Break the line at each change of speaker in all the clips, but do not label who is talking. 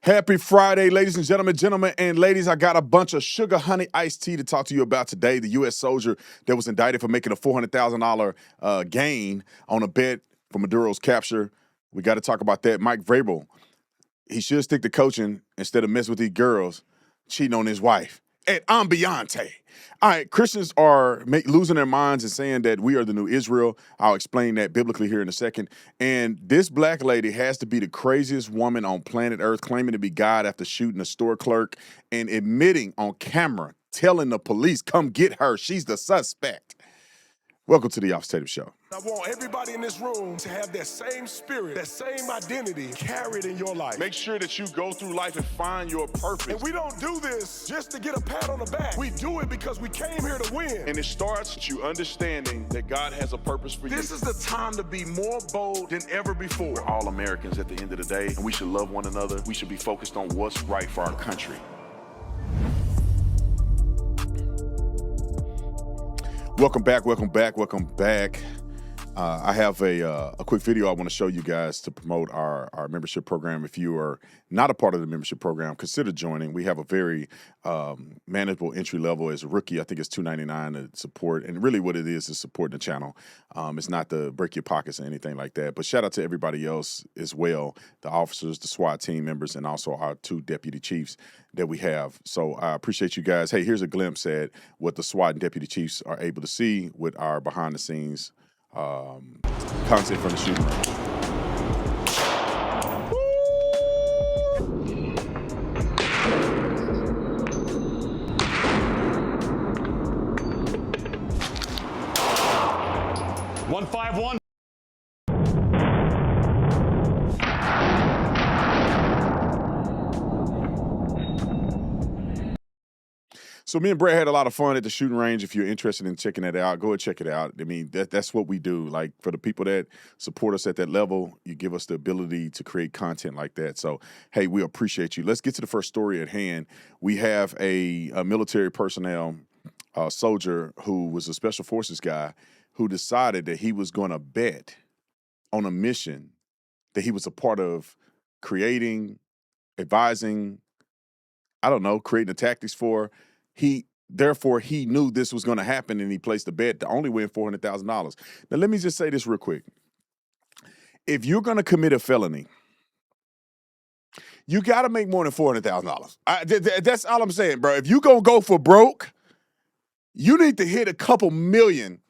Happy Friday, ladies and gentlemen, and ladies. I got a bunch of sugar honey iced tea to talk to you about today. The U.S. soldier that was indicted for making a $400,000 gain on a bet for Maduro's capture. We got to talk about that. Mike Vrabel, he should stick to coaching instead of messing with these girls cheating on his wife at Ambiente. All right, Christians are losing their minds and saying that we are the new Israel. I'll explain that biblically here in a second. And this black lady has to be the craziest woman on planet Earth, claiming to be God after shooting a store clerk and admitting on camera, telling the police, come get her. She's the suspect. Welcome to the Tatum Show.
I want everybody in this room to have that same spirit, that same identity carried in your life.
Make sure that you go through life and find your purpose.
And we don't do this just to get a pat on the back. We do it because we came here to win.
And it starts with you understanding that God has a purpose for you.
This is the time to be more bold than ever before.
We're all Americans at the end of the day, and we should love one another. We should be focused on what's right for our country. Welcome back. I have a quick video I want to show you guys to promote our membership program. If you are not a part of the membership program, consider joining. We have a very manageable entry level as a rookie. I think it's $2.99 to support, and really what it is supporting the channel. It's not to break your pockets or anything like that. But shout out to everybody else as well, the officers, the SWAT team members, and also our 2 deputy chiefs that we have. So I appreciate you guys. Hey, here's a glimpse at what the SWAT and deputy chiefs are able to see with our behind the scenes content from the shooting range.
One 151.
So me and Brett had a lot of fun at the shooting range. If you're interested in checking that out, go and check it out. I mean, that's what we do. Like, for the people that support us at that level, you give us the ability to create content like that. So, hey, we appreciate you. Let's get to the first story at hand. We have a military personnel soldier who was a special forces guy who decided that he was going to bet on a mission that he was a part of creating, advising, creating the tactics for. Therefore, he knew this was going to happen, and he placed a bet to only win $400,000. Now, let me just say this real quick. If you're going to commit a felony, you got to make more than $400,000. That's all I'm saying, bro. If you're going to go for broke, you need to hit a couple million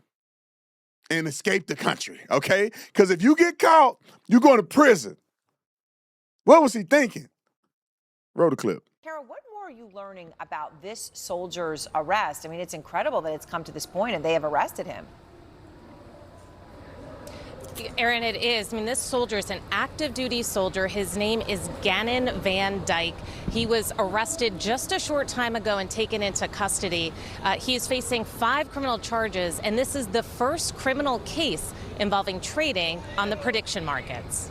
and escape the country, okay? Because if you get caught, you're going to prison. What was he thinking? Roll the clip.
Carol, what more are you learning about this soldier's arrest? I mean, it's incredible that it's come to this point and they have arrested him.
Aaron, it is. I mean, this soldier is an active duty soldier. His name is Gannon Van Dyke. He was arrested just a short time ago and taken into custody. He is facing 5 criminal charges, and this is the first criminal case involving trading on the prediction markets.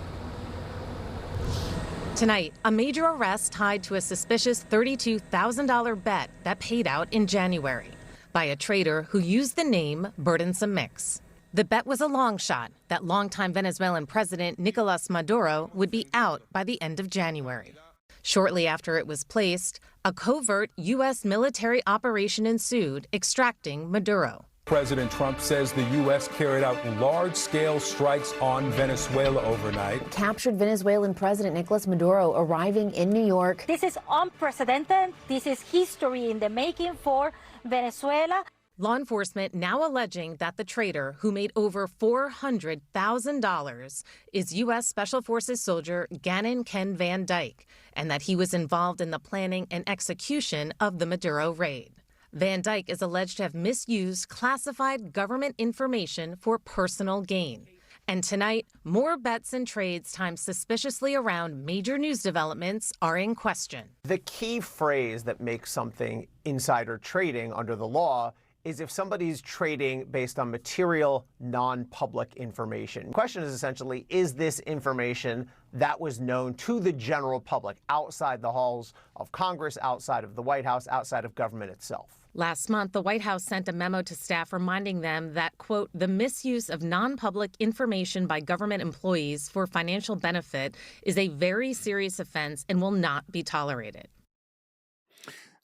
Tonight, a major arrest tied to a suspicious $32,000 bet that paid out in January by a trader who used the name Burdensome Mix. The bet was a long shot that longtime Venezuelan President Nicolas Maduro would be out by the end of January. Shortly after it was placed, a covert U.S. military operation ensued, extracting Maduro.
President Trump says the U.S. carried out large-scale strikes on Venezuela overnight.
Captured Venezuelan President Nicolas Maduro arriving in New York.
This is unprecedented. This is history in the making for Venezuela.
Law enforcement now alleging that the trader, who made over $400,000, is U.S. Special Forces soldier Gannon Ken Van Dyke, and that he was involved in the planning and execution of the Maduro raid. Van Dyke is alleged to have misused classified government information for personal gain. And tonight, more bets and trades timed suspiciously around major news developments are in question.
The key phrase that makes something insider trading under the law is if somebody's trading based on material, non-public information. The question is essentially, is this information that was known to the general public outside the halls of Congress, outside of the White House, outside of government itself.
Last month, the White House sent a memo to staff reminding them that, quote, the misuse of non-public information by government employees for financial benefit is a very serious offense and will not be tolerated.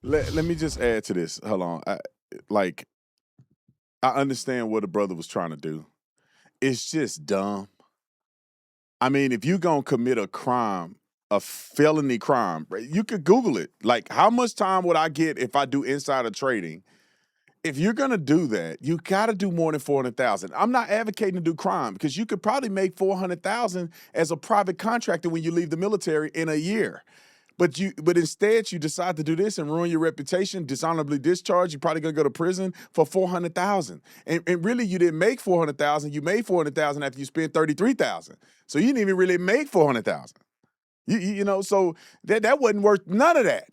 Let me just add to this. Hold on. I understand what the brother was trying to do. It's just dumb. I mean, if you're going to commit a crime, a felony crime, you could Google it. Like, how much time would I get if I do insider trading? If you're going to do that, you got to do more than $400,000. I'm not advocating to do crime because you could probably make $400,000 as a private contractor when you leave the military in a year. But instead you decide to do this and ruin your reputation, dishonorably discharged. You're probably gonna go to prison for $400,000. And really, you didn't make $400,000. You made $400,000 after you spent $33,000. So you didn't even really make $400,000. You know, so that wasn't worth none of that.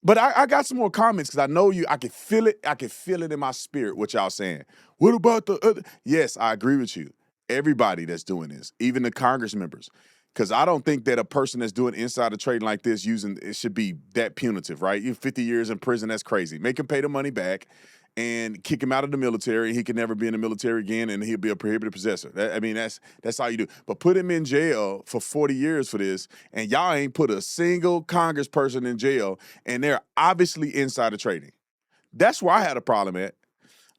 But I got some more comments because I know you. I can feel it. I can feel it in my spirit. What y'all saying? What about the other? Yes, I agree with you. Everybody that's doing this, even the Congress members. Because I don't think that a person that's doing insider trading like this it should be that punitive, right? You 50 years in prison, that's crazy. Make him pay the money back and kick him out of the military. He can never be in the military again, and he'll be a prohibited possessor. That's how you do. But put him in jail for 40 years for this, and y'all ain't put a single Congress person in jail, and they're obviously insider trading. That's where I had a problem at.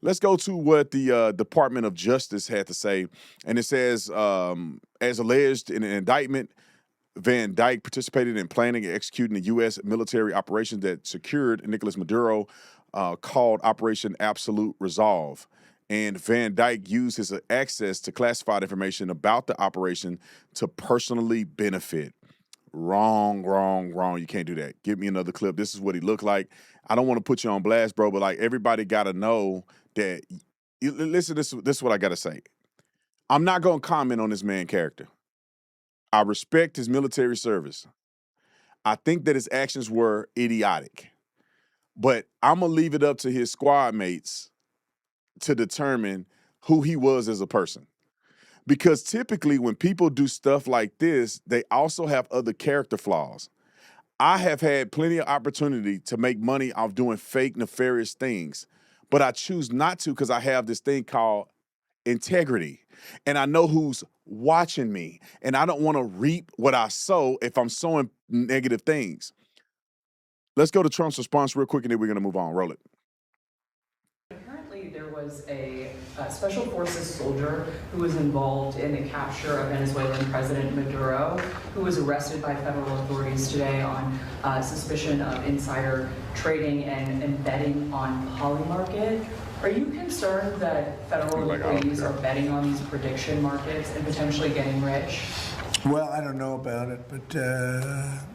Let's go to what the Department of Justice had to say. And it says, as alleged in an indictment, Van Dyke participated in planning and executing a U.S. military operation that secured Nicolas Maduro, called Operation Absolute Resolve. And Van Dyke used his access to classified information about the operation to personally benefit. Wrong. You can't do that. Give me another clip. This is what he looked like. I don't want to put you on blast, bro, but like everybody got to know that. Listen, this is what I got to say. I'm not going to comment on this man's character. I respect his military service. I think that his actions were idiotic. But I'm going to leave it up to his squad mates to determine who he was as a person. Because typically when people do stuff like this, they also have other character flaws. I have had plenty of opportunity to make money off doing fake, nefarious things, but I choose not to because I have this thing called integrity. And I know who's watching me, and I don't want to reap what I sow if I'm sowing negative things. Let's go to Trump's response real quick, and then we're going to move on. Roll it.
Apparently, there was a special forces soldier who was involved in the capture of Venezuelan President Maduro, who was arrested by federal authorities today on suspicion of insider trading and betting on Polymarket. Are you concerned that federal employees are betting on these prediction markets and potentially getting rich?
Well, I don't know about it, but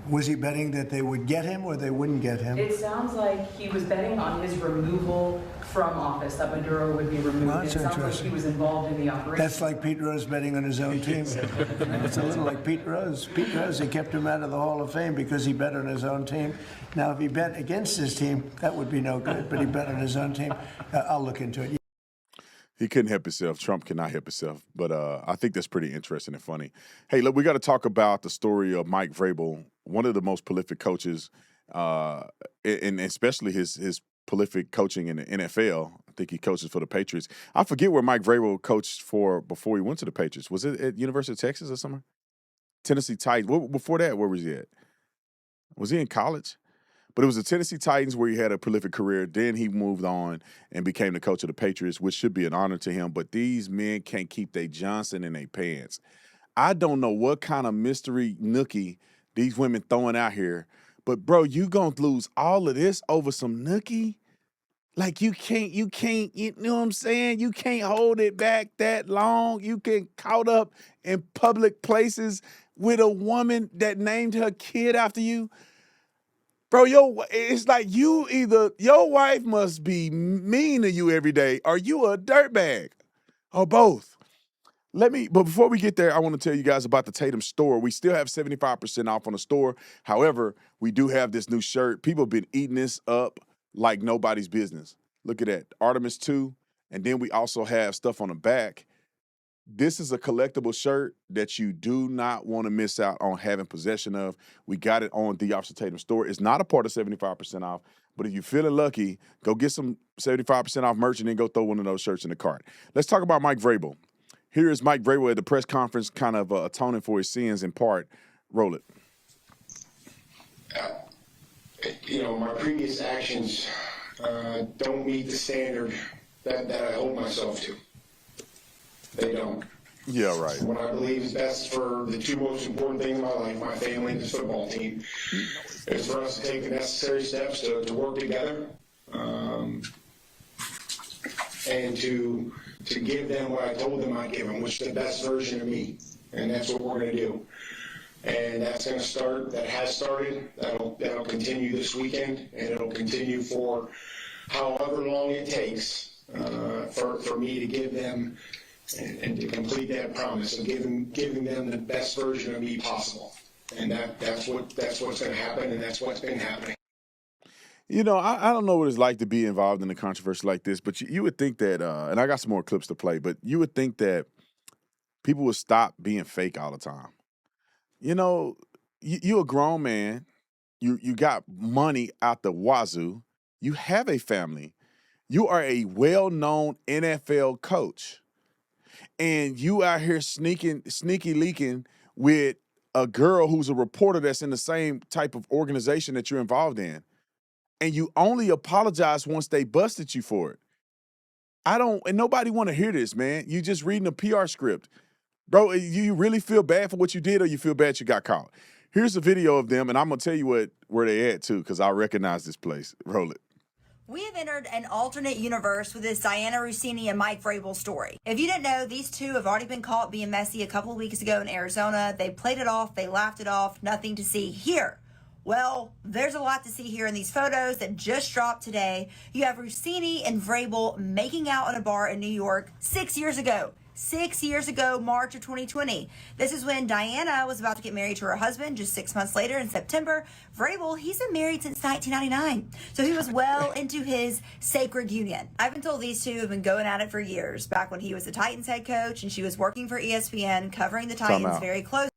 was he betting that they would get him or they wouldn't get him?
It sounds like he was betting on his removal from office, that Maduro would be removed.
Well, that's
it sounds like he was involved in the operation.
That's like Pete Rose betting on his own team. It's a little like Pete Rose. Pete Rose, they kept him out of the Hall of Fame because he bet on his own team. Now, if he bet against his team, that would be no good, but he bet on his own team. I'll look into it.
He couldn't help himself. Trump cannot help himself. But I think that's pretty interesting and funny. Hey, look, we got to talk about the story of Mike Vrabel, one of the most prolific coaches, and especially his prolific coaching in the NFL. I think he coaches for the Patriots. I forget where Mike Vrabel coached for before he went to the Patriots. Was it at University of Texas or somewhere? Tennessee Titans. Before that, where was he at? Was he in college? But it was the Tennessee Titans where he had a prolific career. Then he moved on and became the coach of the Patriots, which should be an honor to him. But these men can't keep their Johnson in their pants. I don't know what kind of mystery nookie these women throwing out here. But, bro, you going to lose all of this over some nookie? Like, you can't, you know what I'm saying? You can't hold it back that long. You get caught up in public places with a woman that named her kid after you. Bro, it's like you either, your wife must be mean to you every day or you a dirtbag or both. But before we get there, I want to tell you guys about the Tatum store. We still have 75% off on the store. However, we do have this new shirt. People have been eating this up like nobody's business. Look at that, Artemis 2. And then we also have stuff on the back this is a collectible shirt that you do not want to miss out on having possession of. We got it on the Officer Tatum store. It's not a part of 75% off, but if you're feeling lucky, go get some 75% off merch and then go throw one of those shirts in the cart. Let's talk about Mike Vrabel. Here is Mike Vrabel at the press conference, kind of atoning for his sins in part. Roll it.
My previous actions don't meet the standard that I hold myself to. They don't.
Yeah, right.
What I believe is best for the two most important things in my life, my family and this football team, is for us to take the necessary steps to work together and to give them what I told them I'd give them, which is the best version of me. And that's what we're going to do. And that's going to start, that has started, that'll continue this weekend, and it'll continue for however long it takes for me to give them and to complete that promise of giving them the best version of me possible. And that's what's going to happen, and that's what's been happening.
I don't know what it's like to be involved in a controversy like this, but you would think that, and I got some more clips to play, but you would think that people would stop being fake all the time. You a grown man, you got money out the wazoo, you have a family, you are a well-known NFL coach, and you out here sneaky leaking with a girl who's a reporter that's in the same type of organization that you're involved in, and you only apologize once they busted you for it. And nobody want to hear this, man. You just reading a PR script. Bro, you really feel bad for what you did, or you feel bad you got caught? Here's a video of them, and I'm going to tell you where they at, too, because I recognize this place. Roll it.
We have entered an alternate universe with this Dianna Russini and Mike Vrabel story. If you didn't know, these two have already been caught being messy a couple of weeks ago in Arizona. They played it off. They laughed it off. Nothing to see here. Well, there's a lot to see here in these photos that just dropped today. You have Russini and Vrabel making out in a bar in New York 6 years ago. 6 years ago, March of 2020. This is when Dianna was about to get married to her husband. Just 6 months later in September, Vrabel, he's been married since 1999. So he was well into his sacred union. I've been told these two have been going at it for years, back when he was the Titans head coach and she was working for ESPN, covering the Titans very close.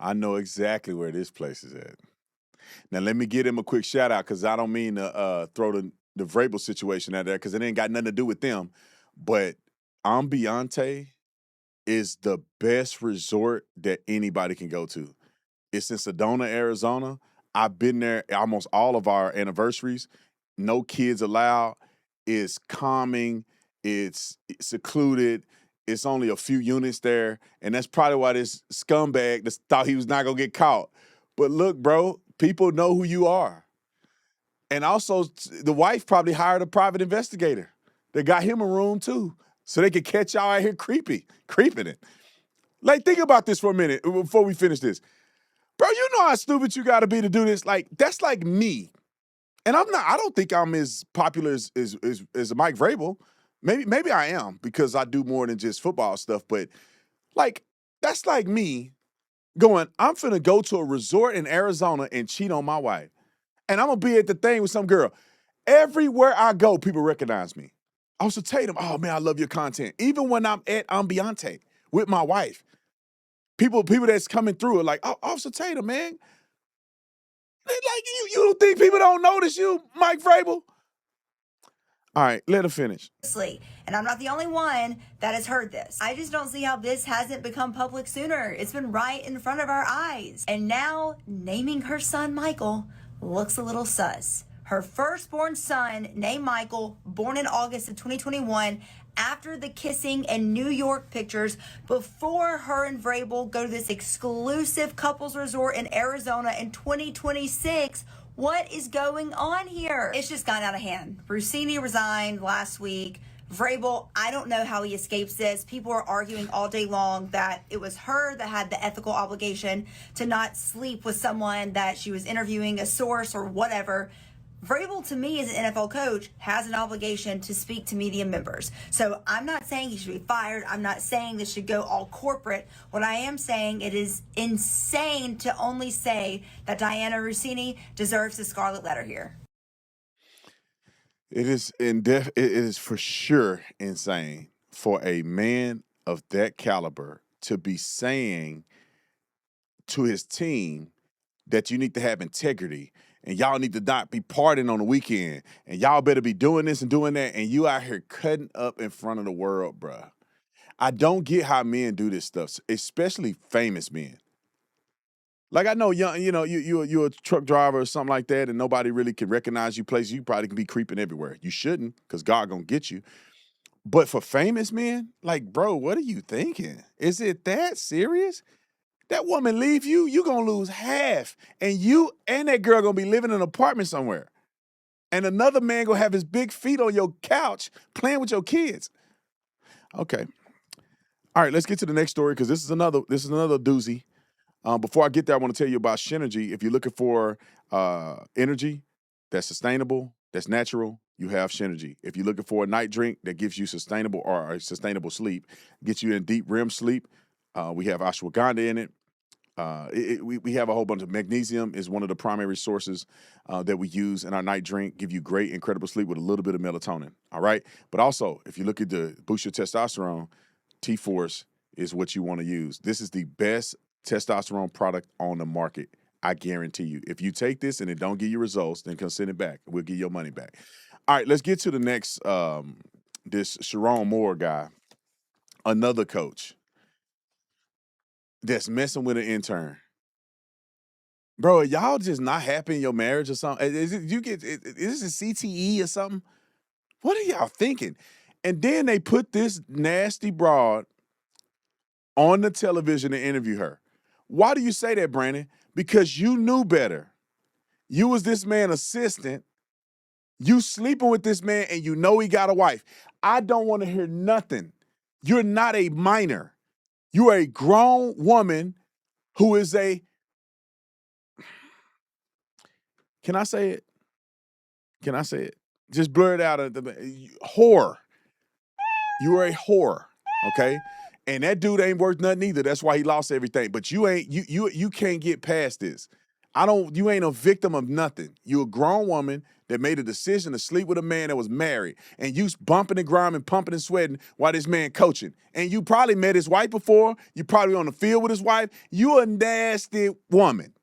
I know exactly where this place is at. Now, let me give him a quick shout out, because I don't mean to throw the Vrabel situation out there, because it ain't got nothing to do with them. But Ambiente is the best resort that anybody can go to. It's in Sedona, Arizona. I've been there almost all of our anniversaries. No kids allowed. It's calming. It's secluded. It's only a few units there. And that's probably why this scumbag thought he was not going to get caught. But look, bro, people know who you are. And also, the wife probably hired a private investigator. They got him a room, too, so they could catch y'all out here creeping it. Like, think about this for a minute before we finish this. Bro, you know how stupid you got to be to do this? Like, that's like me. And I don't think I'm as popular as Mike Vrabel. Maybe I am, because I do more than just football stuff. But, like, that's like me going, I'm finna go to a resort in Arizona and cheat on my wife. And I'm going to be at the thing with some girl. Everywhere I go, people recognize me. Officer Tatum, oh, man, I love your content. Even when I'm at Ambiente with my wife, people that's coming through are like, oh, Officer Tatum, man. Like, you don't think people don't notice you, Mike Vrabel? All right, let her finish.
And I'm not the only one that has heard this. I just don't see how this hasn't become public sooner. It's been right in front of our eyes. And now naming her son Michael looks a little sus. Her firstborn son, named Michael, born in August of 2021, after the kissing and New York pictures, before her and Vrabel go to this exclusive couples resort in Arizona in 2026. What is going on here? It's just gone out of hand. Russini resigned last week. Vrabel, I don't know how he escapes this. People are arguing all day long that it was her that had the ethical obligation to not sleep with someone that she was interviewing, a source or whatever. Vrabel, to me, as an NFL coach, has an obligation to speak to media members. So I'm not saying he should be fired. I'm not saying this should go all corporate. What I am saying, it is insane to only say that Dianna Russini deserves the scarlet letter here.
It is for sure insane for a man of that caliber to be saying to his team that you need to have integrity and y'all need to not be partying on the weekend and y'all better be doing this and doing that, and you out here cutting up in front of the world, bruh. I don't get how men do this stuff, especially famous men. Like I know, you're a truck driver or something like that, and nobody really can recognize you places. You probably can be creeping everywhere. You shouldn't, because God gonna get you. But for famous men, like, bro, what are you thinking? Is it that serious? That woman leave you, you gonna lose half, and you and that girl gonna be living in an apartment somewhere, and another man gonna have his big feet on your couch playing with your kids. Okay, all right, let's get to the next story because this is another doozy. Before I get there, I want to tell you about Synergy. If you're looking for energy that's sustainable, that's natural, you have Synergy. If you're looking for a night drink that gives you sustainable sleep, gets you in deep REM sleep, we have ashwagandha in it. We have a whole bunch of magnesium is one of the primary sources that we use in our night drink, give you great, incredible sleep with a little bit of melatonin. All right. But also, if you're looking to boost your testosterone, T-Force is what you want to use. This is the best testosterone product on the market. I guarantee you. If you take this and it don't give you results, then come send it back. We'll give your money back. All right, let's get to the next, this Chiron Moore guy, another coach that's messing with an intern. Bro, are y'all just not happy in your marriage or something? Is this a CTE or something? What are y'all thinking? And then they put this nasty broad on the television to interview her. Why do you say that, Brandon? Because you knew better. You was this man's assistant. You sleeping with this man and you know he got a wife. I don't want to hear nothing. You're not a minor. You are a grown woman who is a, can I say it? Can I say it? Just blur it out. Whore. You are a whore, okay? And that dude ain't worth nothing either. That's why he lost everything. But you can't get past this. You ain't a victim of nothing. You a grown woman that made a decision to sleep with a man that was married. And you bumping and grinding, pumping and sweating while this man coaching. And you probably met his wife before. You probably on the field with his wife. You a nasty woman.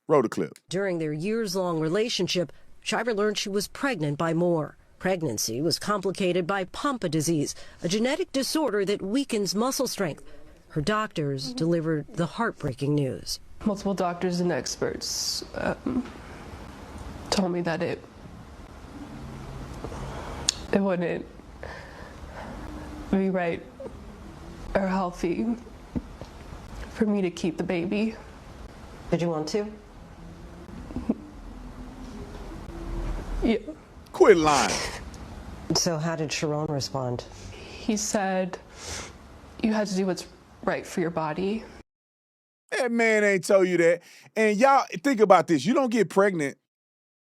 Roll the clip.
During their years-long relationship, Chiron learned she was pregnant by Moore. Pregnancy was complicated by Pompe disease, a genetic disorder that weakens muscle strength. Her doctors delivered the heartbreaking news.
Multiple doctors and experts told me that it wouldn't be right or healthy for me to keep the baby.
Did you want to?
Yeah.
Quit lying.
So how did Chiron respond?
He said, you had to do what's right for your body.
That man ain't told you that. And y'all, think about this. You don't get pregnant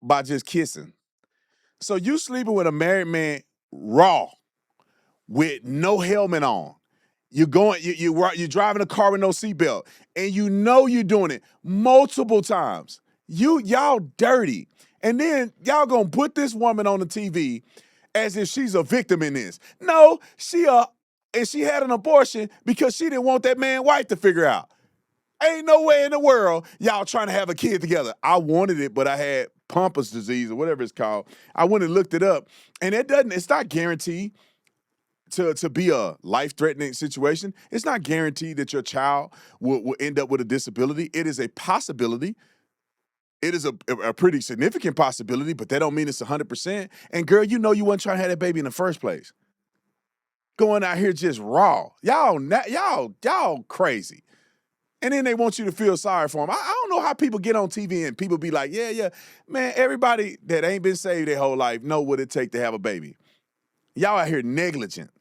by just kissing. So you sleeping with a married man raw with no helmet on. You're driving a car with no seatbelt. And you know you're doing it multiple times. Y'all dirty. And then y'all gonna put this woman on the TV as if she's a victim in this. No, she had an abortion because she didn't want that man's wife to figure out. Ain't no way in the world y'all trying to have a kid together. I wanted it, but I had Pompe disease or whatever it's called. I went and looked it up, and it's not guaranteed to be a life-threatening situation. It's not guaranteed that your child will end up with a disability. It is a possibility. It is a pretty significant possibility, but that don't mean it's 100%. And girl, you know you wasn't trying to have that baby in the first place. Going out here just raw. Y'all crazy. And then they want you to feel sorry for them. I don't know how people get on TV and people be like, yeah. Man, everybody that ain't been saved their whole life know what it take to have a baby. Y'all out here negligent.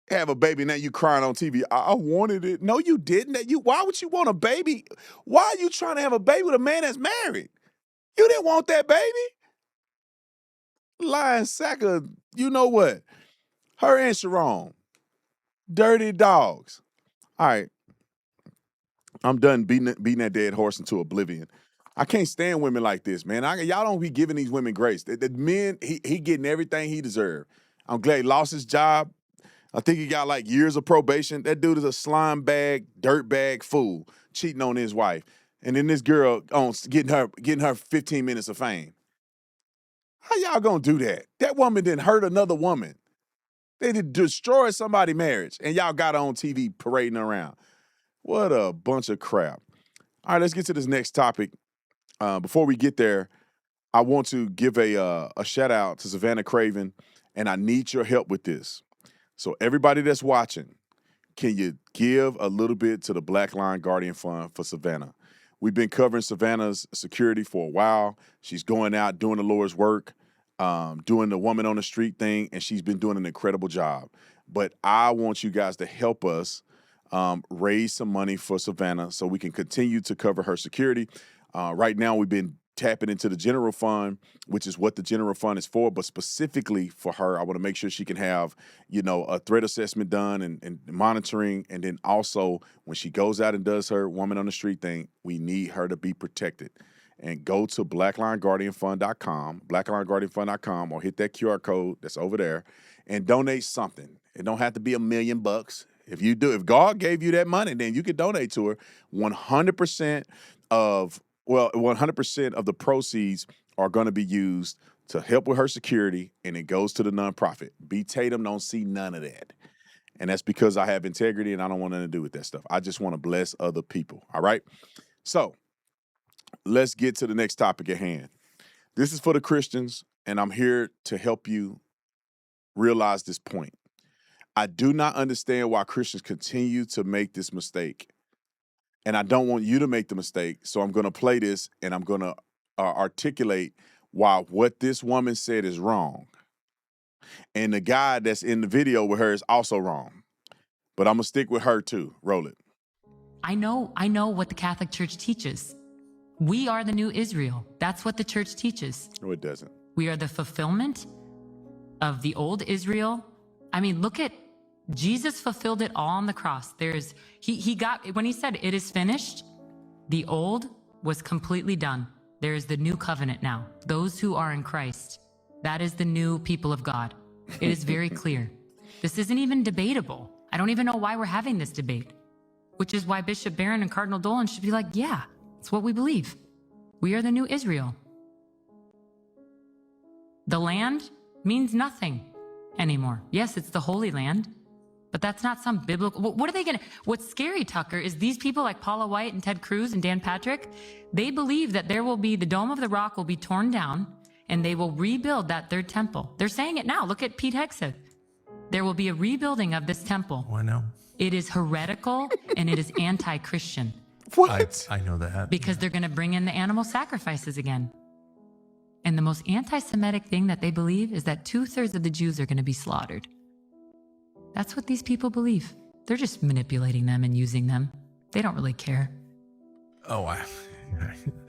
Have a baby, now you crying on TV. I wanted it. No, you didn't. Why would you want a baby? Why are you trying to have a baby with a man that's married? You didn't want that baby? Lying sack of, you know what? Her and Chiron. Dirty dogs. All right. I'm done beating that dead horse into oblivion. I can't stand women like this, man. Y'all don't be giving these women grace. The men, he getting everything he deserved. I'm glad he lost his job. I think he got like years of probation. That dude is a slime bag, dirt bag fool, cheating on his wife. And then this girl getting her 15 minutes of fame. How y'all gonna do that? That woman didn't hurt another woman. They did destroy somebody's marriage, and y'all got her on TV parading around. What a bunch of crap. All right, let's get to this next topic. Before we get there, I want to give a shout out to Savannah Craven, and I need your help with this. So everybody that's watching, can you give a little bit to the Black Lion Guardian Fund for Savannah? We've been covering Savannah's security for a while. She's going out doing the Lord's work, doing the woman on the street thing, and she's been doing an incredible job. But I want you guys to help us raise some money for Savannah so we can continue to cover her security. Right now, we've been tapping into the general fund, which is what the general fund is for, but specifically for her, I want to make sure she can have, a threat assessment done and monitoring. And then also when she goes out and does her woman on the street thing, we need her to be protected. And go to blacklionguardianfund.com, blacklionguardianfund.com, or hit that QR code that's over there and donate something. It don't have to be $1 million. If God gave you that money, then you can donate to her. 100% of the proceeds are going to be used to help with her security, and it goes to the nonprofit. Tatum don't see none of that. And that's because I have integrity and I don't want nothing to do with that stuff. I just want to bless other people, all right? So let's get to the next topic at hand. This is for the Christians, and I'm here to help you realize this point. I do not understand why Christians continue to make this mistake. And I don't want you to make the mistake, so I'm going to play this, and I'm going to articulate why what this woman said is wrong. And the guy that's in the video with her is also wrong. But I'm going to stick with her too. Roll it.
I know what the Catholic Church teaches. We are the new Israel. That's what the church teaches.
No, it doesn't.
We are the fulfillment of the old Israel. I mean, look at Jesus fulfilled it all on the cross. When he said it is finished, the old was completely done. There is the new covenant now. Those who are in Christ, that is the new people of God. It is very clear. This isn't even debatable. I don't even know why we're having this debate, which is why Bishop Barron and Cardinal Dolan should be like, yeah, it's what we believe. We are the new Israel. The land means nothing anymore. Yes, it's the Holy Land. But that's not some biblical. What are they going to? What's scary, Tucker, is these people like Paula White and Ted Cruz and Dan Patrick, they believe that the Dome of the Rock will be torn down and they will rebuild that third temple. They're saying it now. Look at Pete Hegseth. There will be a rebuilding of this temple.
Oh, I know.
It is heretical and it is anti-Christian.
What?
I know that.
Because they're going to bring in the animal sacrifices again. And the most anti-Semitic thing that they believe is that 2/3 of the Jews are going to be slaughtered. That's what these people believe. They're just manipulating them and using them. They don't really care.
Oh,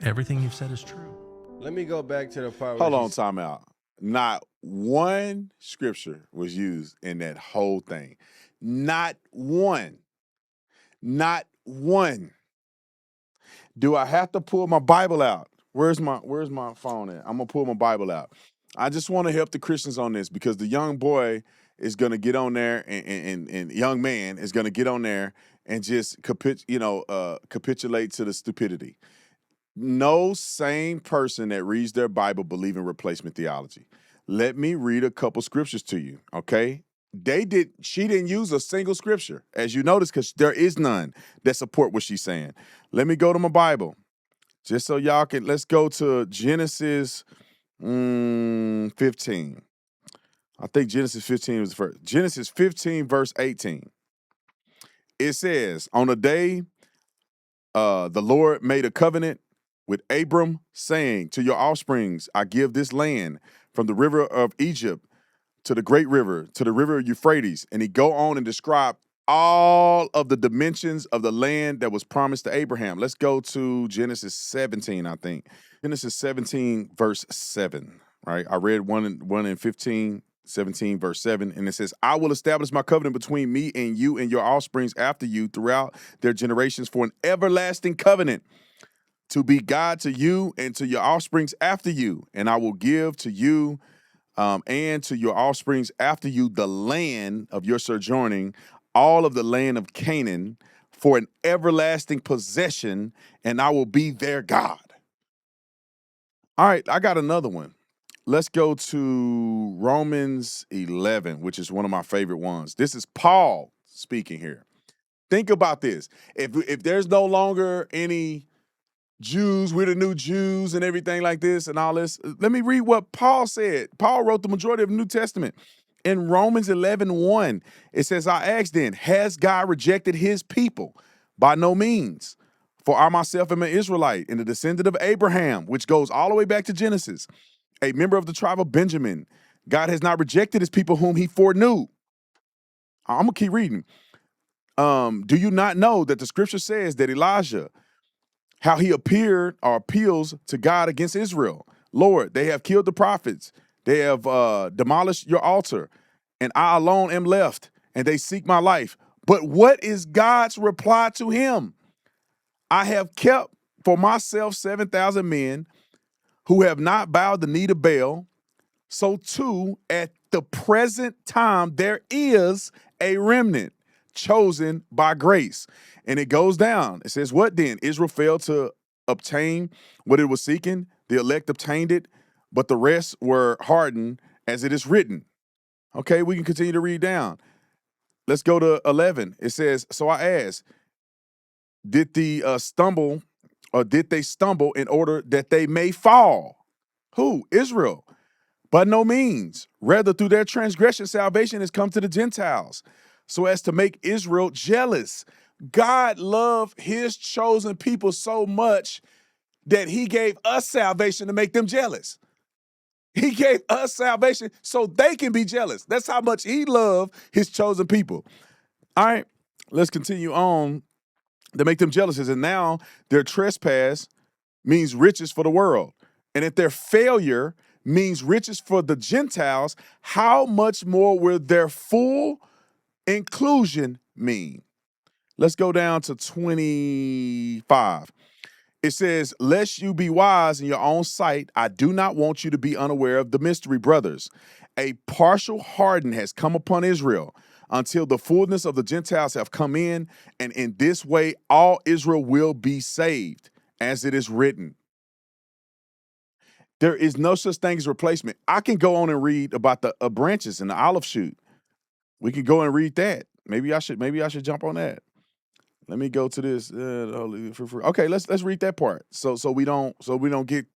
everything you've said is true.
Let me go back to the part.
Hold on, time out. Not one scripture was used in that whole thing. Not one. Not one. Do I have to pull my Bible out? Where's my phone at? I'm gonna pull my Bible out. I just want to help the Christians on this because the young boy is going to get on there and young man is going to get on there and just capitulate to the stupidity. No sane person that reads their Bible believe in replacement theology. Let me read a couple scriptures to you, okay? She didn't use a single scripture, as you notice, because there is none that support what she's saying. Let me go to my Bible, just so y'all can, let's go to Genesis 15. I think Genesis 15 was the first. Genesis 15, verse 18. It says, on the day the Lord made a covenant with Abram, saying, to your offsprings, I give this land from the river of Egypt to the great river, to the river of Euphrates. And he go on and describe all of the dimensions of the land that was promised to Abraham. Let's go to Genesis 17, I think. Genesis 17, verse 7, right? I read one in 15, 17, verse 7, and it says, I will establish my covenant between me and you and your offsprings after you throughout their generations for an everlasting covenant to be God to you and to your offsprings after you. And I will give to you and to your offsprings after you the land of your sojourning, all of the land of Canaan, for an everlasting possession, and I will be their God. All right, I got another one. Let's go to Romans 11, which is one of my favorite ones. This is Paul speaking here. Think about this. If there's no longer any Jews, we're the new Jews and everything like this and all this, let me read what Paul said. Paul wrote the majority of the New Testament. In Romans 11:1, it says, I ask then, has God rejected his people? By no means. For I myself am an Israelite and a descendant of Abraham, which goes all the way back to Genesis, a member of the tribe of Benjamin. God has not rejected his people whom he foreknew. I'm going to keep reading. Do you not know that the scripture says that Elijah, how he appeared or appeals to God against Israel? Lord, they have killed the prophets. They have demolished your altar, and I alone am left, and they seek my life. But what is God's reply to him? I have kept for myself 7,000 men who have not bowed the knee to Baal. So too, at the present time, there is a remnant chosen by grace. And it goes down. It says, what then? Israel failed to obtain what it was seeking. The elect obtained it, but the rest were hardened, as it is written. Okay, we can continue to read down. Let's go to 11. It says, so I ask, did they stumble in order that they may fall? Who? Israel. By no means. Rather, through their transgression, salvation has come to the Gentiles, so as to make Israel jealous. God loved his chosen people so much that he gave us salvation to make them jealous. He gave us salvation so they can be jealous. That's how much he loved his chosen people. All right, let's continue on to make them jealous. And now their trespass means riches for the world. And if their failure means riches for the Gentiles, how much more will their full inclusion mean? Let's go down to 25. It says, lest you be wise in your own sight, I do not want you to be unaware of the mystery, brothers. A partial harden has come upon Israel until the fullness of the Gentiles have come in, and in this way all Israel will be saved, as it is written. There is no such thing as replacement. I can go on and read about the branches and the olive shoot. We can go and read that. Maybe I should jump on that. Let me go to this. Okay, let's read that part. So we don't get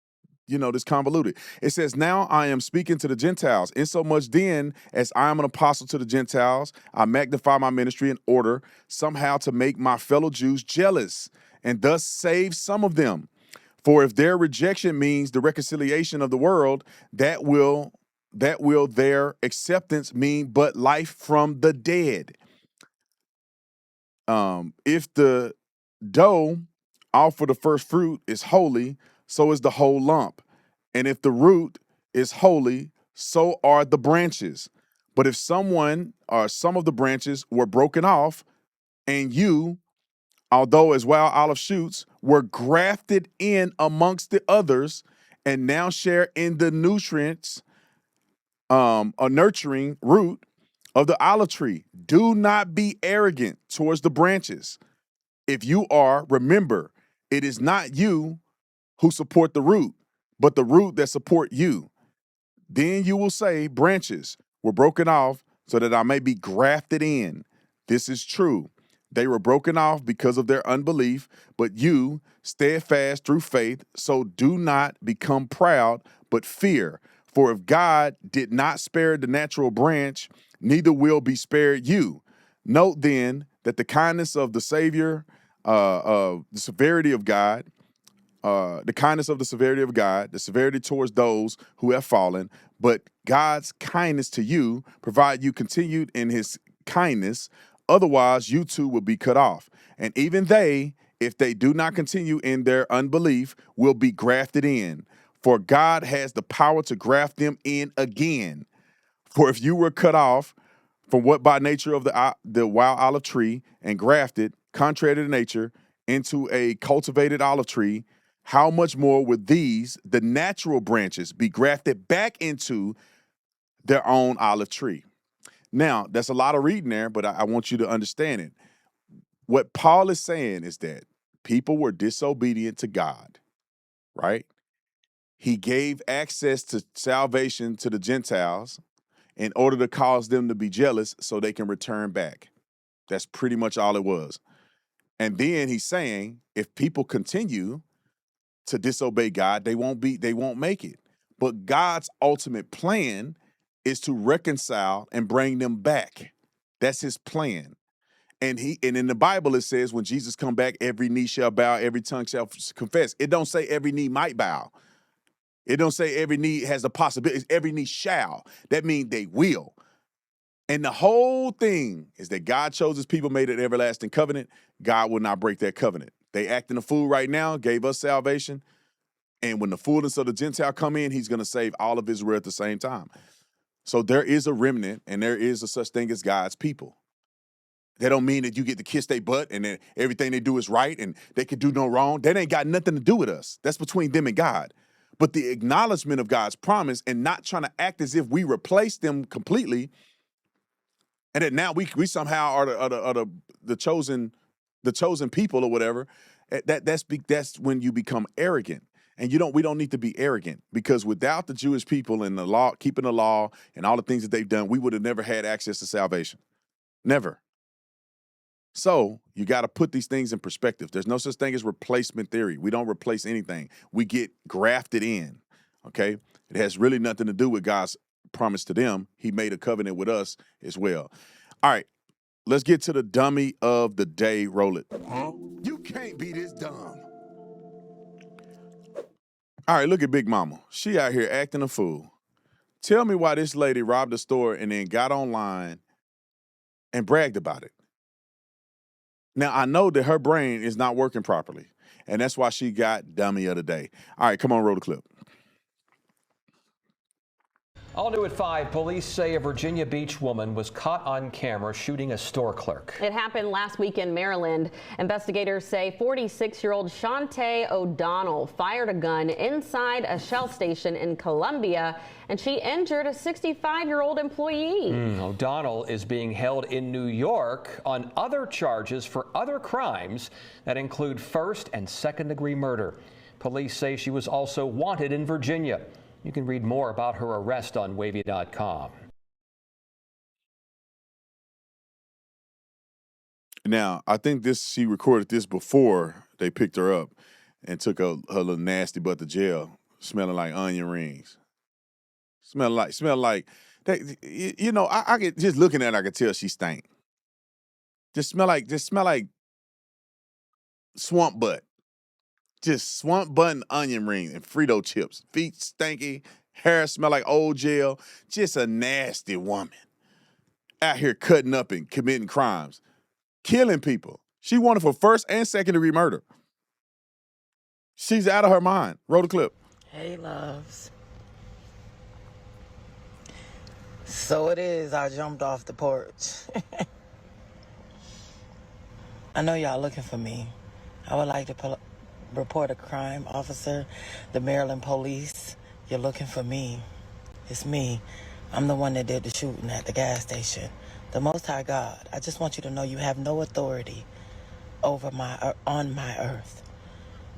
this convoluted. It says, now I am speaking to the Gentiles, insomuch then as I am an apostle to the Gentiles, I magnify my ministry in order somehow to make my fellow Jews jealous and thus save some of them. For if their rejection means the reconciliation of the world, that will their acceptance mean but life from the dead. If the dough offered the first fruit is holy, so is the whole lump. And if the root is holy, so are the branches. But if someone or some of the branches were broken off, and you, although as wild olive shoots, were grafted in amongst the others, and now share in the nutrients, a nurturing root of the olive tree, do not be arrogant towards the branches. If you are, remember, it is not you who support the root, but the root that support you. Then you will say, branches were broken off so that I may be grafted in. This is true. They were broken off because of their unbelief, but you steadfast through faith. So do not become proud, but fear. For if God did not spare the natural branch, neither will be spared you. Note then that the kindness of the Savior, the severity of God, the kindness of the severity of God, the severity towards those who have fallen, but God's kindness to you, provide you continued in his kindness. Otherwise, you too will be cut off. And even they, if they do not continue in their unbelief, will be grafted in. For God has the power to graft them in again. For if you were cut off from what by nature of the wild olive tree and grafted, contrary to nature, into a cultivated olive tree, how much more would these, the natural branches, be grafted back into their own olive tree. Now, that's a lot of reading there, but I want you to understand it. What Paul is saying is that people were disobedient to God, right? He gave access to salvation to the Gentiles in order to cause them to be jealous so they can return back. That's pretty much all it was. And then he's saying if people continue to disobey God, they won't make it. But God's ultimate plan is to reconcile and bring them back. That's his plan. And in the Bible it says when Jesus come back, every knee shall bow, every tongue shall confess. It don't say every knee might bow. It don't say every knee has a possibility. It's every knee shall. That means they will. And the whole thing is that God chose his people, made an everlasting covenant. God will not break that covenant. They acting a fool right now, gave us salvation. And when the fullness of the Gentile come in, he's going to save all of Israel at the same time. So there is a remnant and there is a such thing as God's people. That don't mean that you get to kiss their butt and then everything they do is right and they can do no wrong. That ain't got nothing to do with us. That's between them and God. But the acknowledgement of God's promise and not trying to act as if we replace them completely and that now we somehow are the chosen people or whatever. That's when you become arrogant. And we don't need to be arrogant because without the Jewish people and the law, keeping the law and all the things that they've done, we would have never had access to salvation. Never. So you got to put these things in perspective. There's no such thing as replacement theory. We don't replace anything. We get grafted in, okay? It has really nothing to do with God's promise to them. He made a covenant with us as well. All right, let's get to the dummy of the day. Roll it.
Huh? You can't be this dumb.
All right, look at Big Mama. She out here acting a fool. Tell me why this lady robbed a store and then got online and bragged about it. Now, I know that her brain is not working properly, and that's why she got dummy of the day. All right, come on, roll the clip.
All new at 5, police say a Virginia Beach woman was caught on camera shooting a store clerk.
It happened last week in Maryland. Investigators say 46-year-old Shantae O'Donnell fired a gun inside a Shell station in Columbia, and she injured a 65-year-old employee.
O'Donnell is being held in New York on other charges for other crimes that include first and second-degree murder. Police say she was also wanted in Virginia. You can read more about her arrest on wavy.com.
Now, I think she recorded this before they picked her up and took her little nasty butt to jail, smelling like onion rings. Smell like that. You know, I get just looking at her, I could tell she stank. Just smell like swamp butt. Just swamp butt and onion rings and Frito chips. Feet stanky, hair smell like old gel. Just a nasty woman. Out here cutting up and committing crimes. Killing people. She wanted for first and second degree murder. She's out of her mind. Roll the clip.
Hey, loves. So it is, I jumped off the porch. I know y'all looking for me. I would like to report a crime, officer. The Maryland police, you're looking for me. It's me. I'm the one that did the shooting at the gas station. The Most High God, I just want you to know you have no authority on my earth.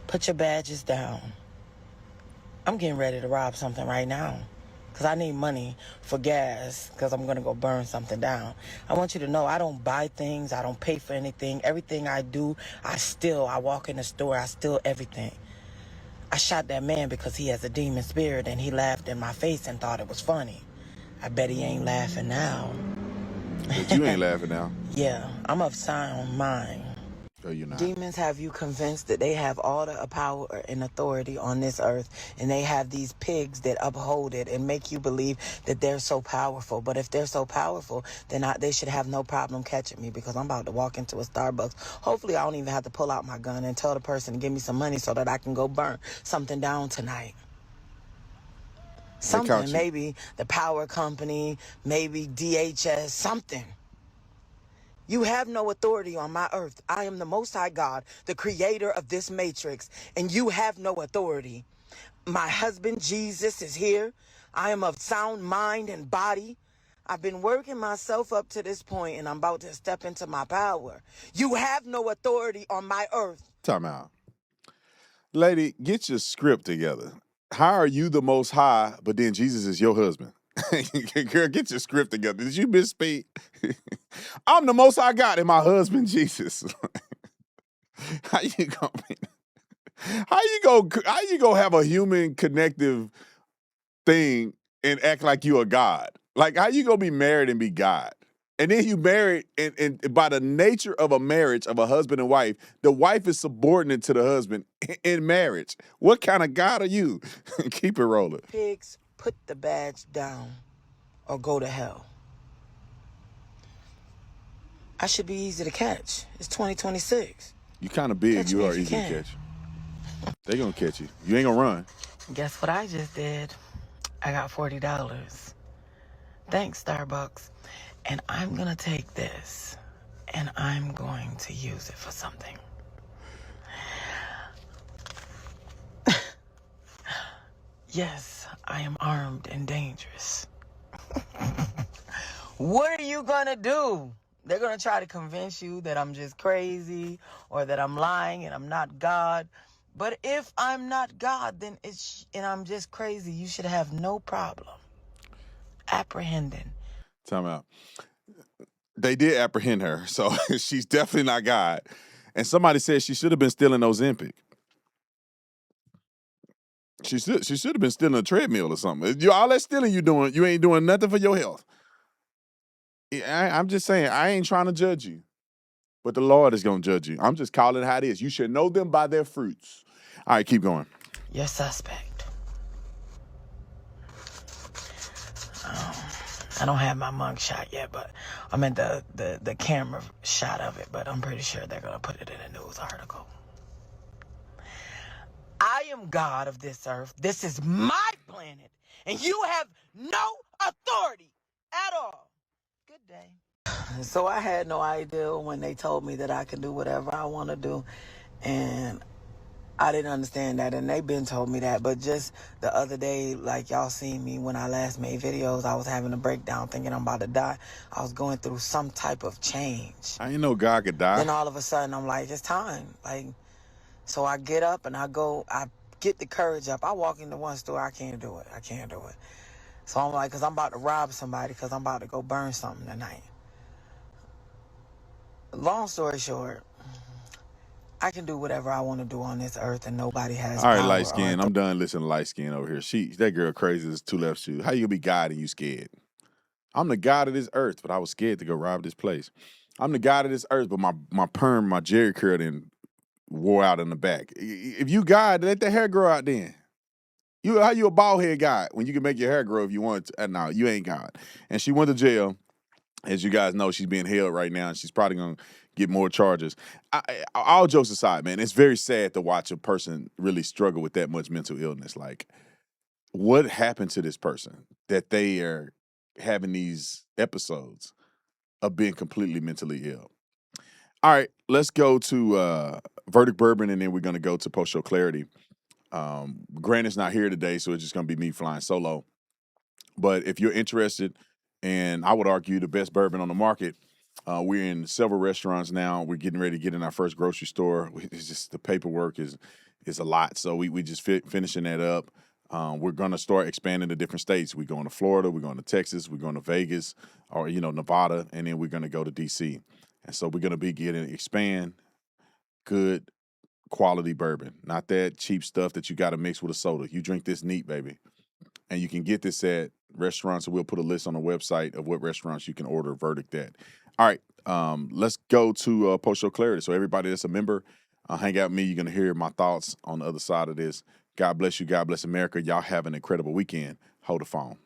Put your badges down. I'm getting ready to rob something right now because I need money for gas because I'm going to go burn something down. I want you to know I don't buy things. I don't pay for anything. Everything I do, I steal. I walk in the store, I steal everything. I shot that man because he has a demon spirit and he laughed in my face and thought it was funny. I bet he ain't laughing now.
But you ain't laughing now.
Yeah, I'm of sound mind.
No, you're not.
Demons have you convinced that they have all the power and authority on this earth, and they have these pigs that uphold it and make you believe that they're so powerful. But if they're so powerful, then they should have no problem catching me because I'm about to walk into a Starbucks. Hopefully, I don't even have to pull out my gun and tell the person to give me some money so that I can go burn something down tonight. Something, maybe the power company, maybe DHS, something. You have no authority on my earth. I am the Most High God, the creator of this matrix, and you have no authority. My husband, Jesus, is here. I am of sound mind and body. I've been working myself up to this point, and I'm about to step into my power. You have no authority on my earth.
Time out. Lady, get your script together. How are you the most high, but then Jesus is your husband? Girl, get your script together. Did you misspeak? I'm the most high God and my husband Jesus. How you gonna have a human connective thing and act like you a God? Like, how you gonna be married and be God? And then you married, and by the nature of a marriage of a husband and wife, the wife is subordinate to the husband in marriage. What kind of God are you? Keep it rolling.
Pigs, put the badge down or go to hell. I should be easy to catch. It's 2026.
You kind of big. You are easy to catch. They gonna catch you. You ain't gonna run.
Guess what I just did? I got $40. Thanks, Starbucks. And I'm gonna take this and I'm going to use it for something. Yes, I am armed and dangerous. What are you gonna do? They're gonna try to convince you that I'm just crazy or that I'm lying and I'm not God. But if I'm not God, then and I'm just crazy, you should have no problem apprehending.
Time out. They did apprehend her, so she's definitely not God. And somebody said she should have been stealing Ozempic. She should have been stealing a treadmill or something. All that stealing you doing, you ain't doing nothing for your health. I'm just saying, I ain't trying to judge you, but the Lord is going to judge you. I'm just calling it how it is. You should know them by their fruits. All right, keep going.
You're suspect. I don't have my mug shot yet, but I meant the camera shot of it, but I'm pretty sure they're going to put it in a news article. I am God of this earth. This is my planet, and you have no authority at all. Good day. So I had no idea when they told me that I can do whatever I want to do, and I didn't understand that, and they've been told me that, but just the other day, like y'all seen me when I last made videos, I was having a breakdown thinking I'm about to die. I was going through some type of change.
I didn't know God could die.
Then all of a sudden, I'm like, it's time. So I get up and I get the courage up. I walk into one store, I can't do it. So I'm like, because I'm about to rob somebody because I'm about to go burn something tonight. Long story short, I can do whatever I want to do on this earth, and nobody has
All right,
power
light skin. I'm done listening to light skin over here. That girl crazy as two left shoes. How you gonna be God and you scared? I'm the God of this earth, but I was scared to go rob this place. I'm the God of this earth, but my perm, my Jerry curl, and wore out in the back. If you God, let the hair grow out then. How you a bald head God when you can make your hair grow if you want to? No, you ain't God. And she went to jail. As you guys know, she's being held right now, and she's probably going to get more charges. All jokes aside, man, it's very sad to watch a person really struggle with that much mental illness. Like, what happened to this person that they are having these episodes of being completely mentally ill? All right, let's go to Verdict Bourbon, and then we're going to go to Post-Show Clarity. Grant is not here today, so it's just going to be me flying solo. But if you're interested, and I would argue the best bourbon on the market, we're in several restaurants now. We're getting ready to get in our first grocery store. It's just the paperwork is a lot, so we just finishing that up. We're going to start expanding to different states. We're going to Florida, we're going to Texas, we're going to Vegas, or Nevada, and then we're going to go to DC. And so we're going to be expand good quality bourbon, not that cheap stuff that you got to mix with a soda. You drink this neat, baby. And you can get this at restaurants. So we'll put a list on the website of what restaurants you can order Verdict at. All right, let's go to Post-Show Clarity. So everybody that's a member, hang out with me. You're going to hear my thoughts on the other side of this. God bless you. God bless America. Y'all have an incredible weekend. Hold the phone.